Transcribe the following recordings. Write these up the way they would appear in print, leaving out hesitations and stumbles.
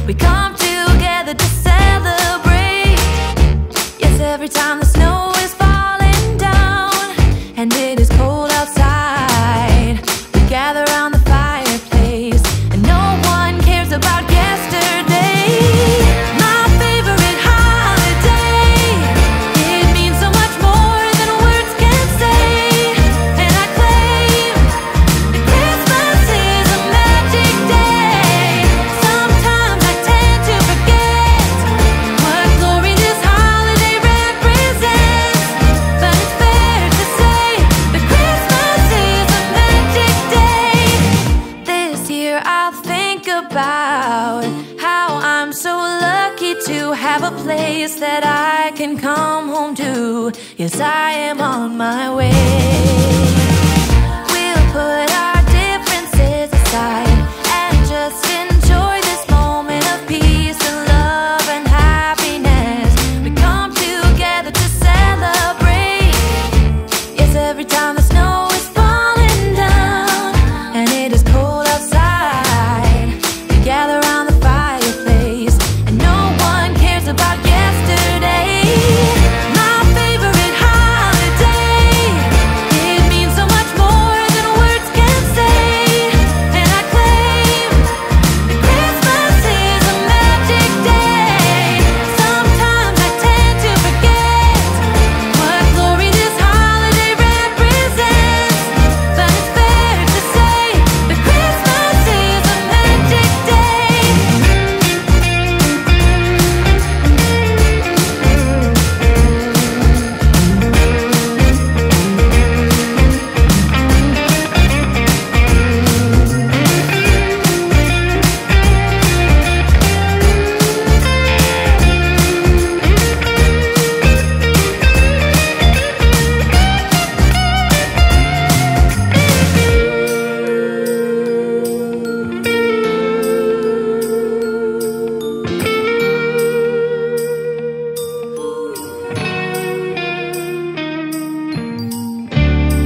we come together to celebrate. Yes, every time the snow is falling down and it is cold outside, we gather around the fireplace and no one cares about yesterday. My favorite holiday, it means so much more than words can say. And I claim that Christmas is a magic day. Sometimes I tend to forget what glory this holiday represents, but it's fair to say that Christmas is a magic day. This year I'll think about how I'm so lucky to have a place that I can come home to. Yes, I am on my way. We'll put our differences aside and just enjoy this moment of peace and love and happiness. We come together to celebrate. Yes, every time the snow is falling down and it is cold outside, we gather around the fireplace and no one cares about yesterday. My favorite holiday, it means so much more than words can say. And I claim that Christmas is a magic day. Sometimes I tend to forget what glory this holiday represents, but it's fair to say that Christmas is a magic day.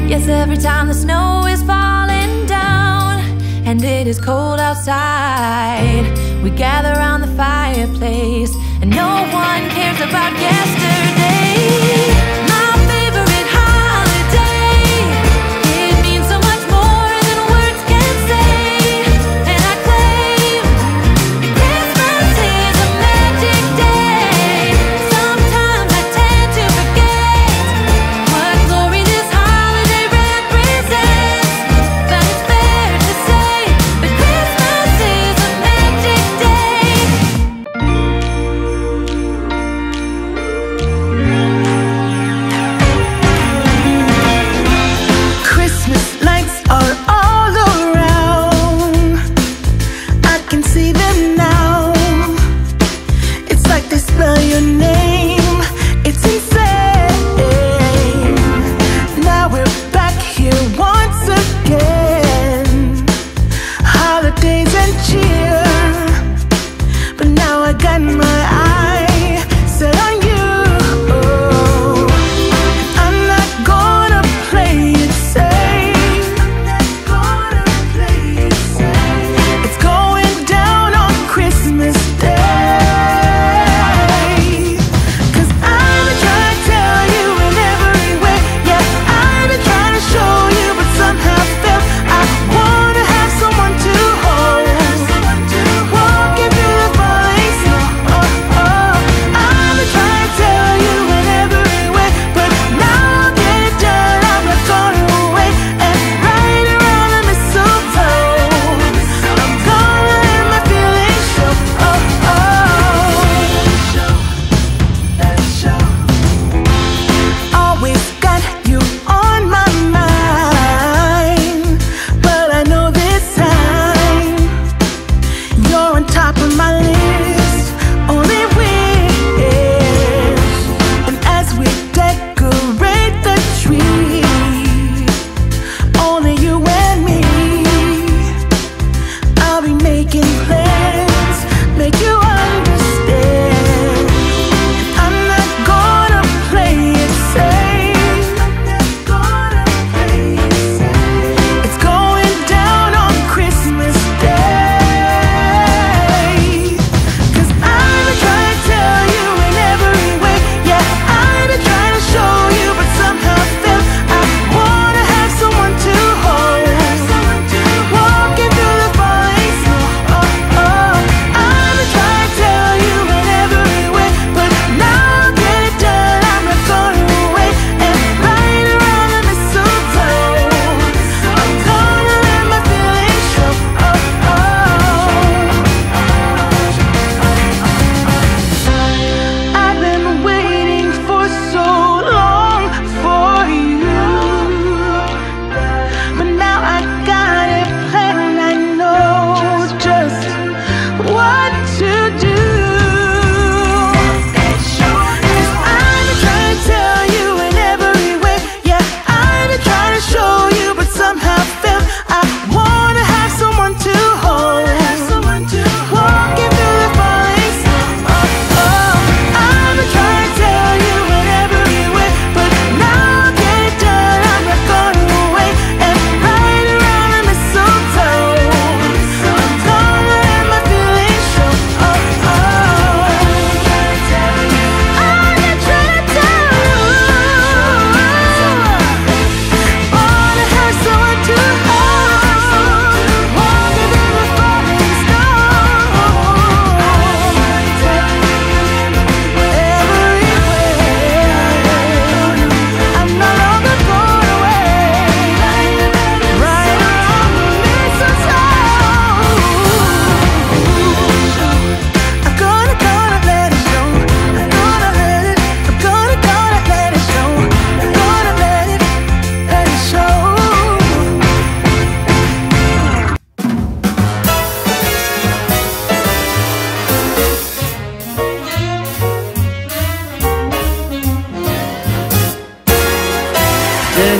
Yes, every time the snow is falling down and it is cold outside, we gather around the fireplace and no one cares about yesterday. My favorite holiday, it means so much more than words can say. And I claim that Christmas is a magic day. Sometimes I tend to forget what glory this holiday represents, but it's fair to say that Christmas is a magic day.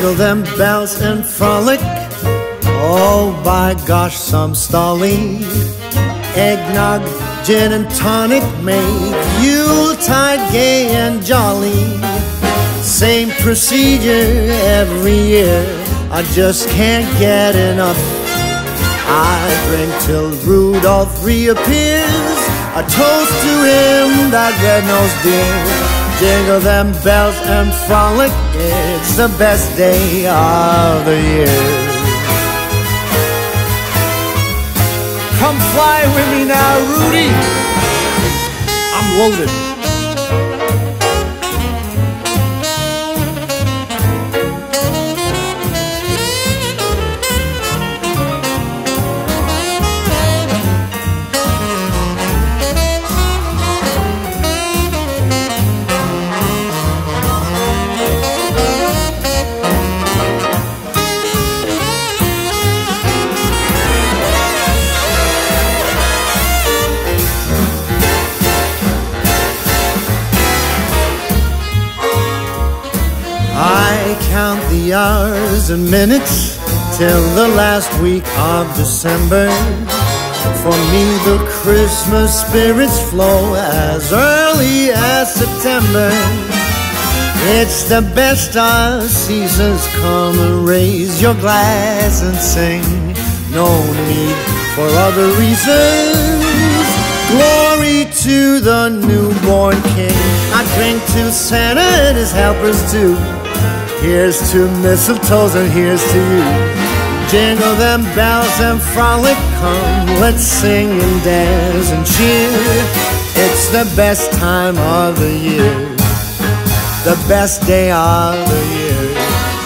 Jingle them bells and frolic. Oh, by gosh, some stalling. Eggnog, gin and tonic make Yuletide gay and jolly. Same procedure every year, I just can't get enough. I drink till Rudolph reappears, a toast to him, that red-nosed dear. Jingle them bells and frolic, it's the best day of the year. Come fly with me now, Rudy. I'm loaded. Count the hours and minutes till the last week of December. For me the Christmas spirits flow as early as September. It's the best of seasons, come and raise your glass and sing. No need for other reasons. Glory to the newborn King. I drink to Santa and his helpers too. Here's to mistletoes and here's to you. Jingle them bells and frolic, come, let's sing and dance and cheer. It's the best time of the year, the best day of the year.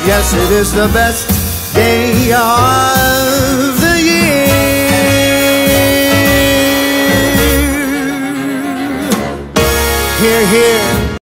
Yes, it is the best day of the year. Here, here.